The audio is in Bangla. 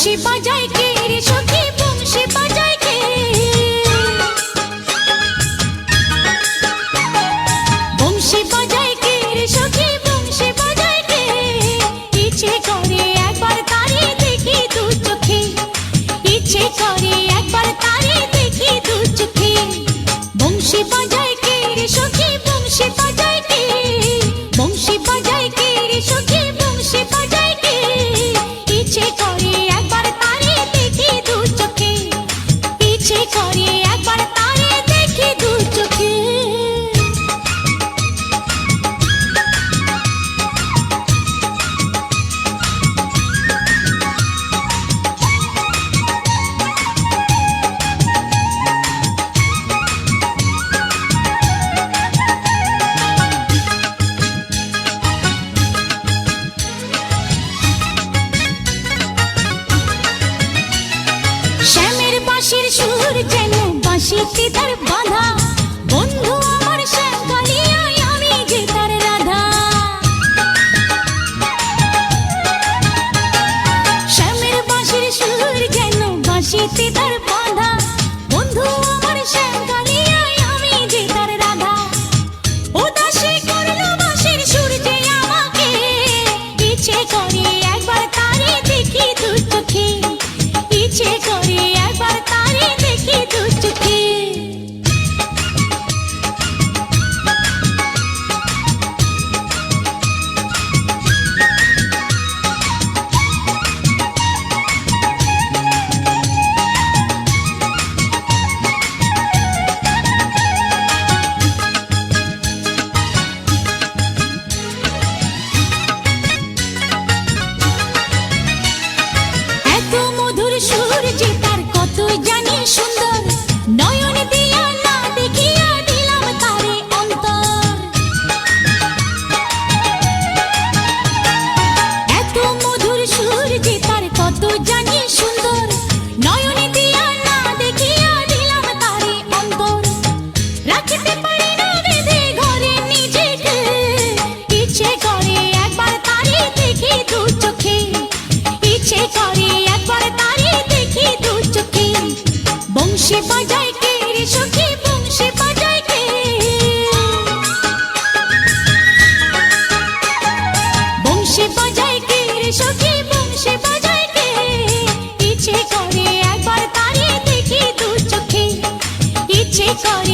বংশী বাজায় কে রে সখী বংশী বাজায় কে বংশী বাজায় কে রে সখী বংশী বাজায় কে ইচ্ছে করে একবার তারে দেখি দু চোখে ইচ্ছে করে একবার তারে দেখি দু চোখে বংশী বাজায় কে রে সখী বংশী বাজায় কে বংশী বাজায় কে রে সখী বংশী বাজায় কে ইচ্ছে করে একবার তারে দেখি দু চোখে ইচ্ছে করে একবার তারে দেখি দু চোখে শ্যামের বাঁশির সুর যেন বাঁশিতে তার বাঁধা বন্ধু আমার শ্যাম কালিয়ায় আমি যে তার রাধা শ্যামের বাঁশির সুর যেন বাঁশিতে তার বাঁধা বন্ধু আমার শ্যাম কালিয়ায় আমি যে তার রাধা উদাসী করলো বাঁশির সুর যে আমাকে ইচ্ছে করে একবার তারে দেখি দু চোখে ইচ্ছে করে একবার তারে দেখি দু চোখে এত মধুর সুর যে তার কত জানি সুন্দর নয়ন দিয়া না দেখিয়া দিলাম তারে অন্তর এত মধুর সুর যে তার কত জানি সুন্দর নয়ন দিয়া না দেখিয়া দিলাম তারে অন্তর রাখতে পারি না বেঁধে ঘরে নিজেকে ইচ্ছে করে একবার তারে দেখি দু চোখে ইচ্ছে করে একবার তারে দেখি দু চোখে বংশী বাজায় কে রে সখী বংশী বাজায় কে বংশী বাজায় কে রে সখী বংশী বাজায় কে ইচ্ছে করে একবার তারে দেখি দু চোখে ইচ্ছে করে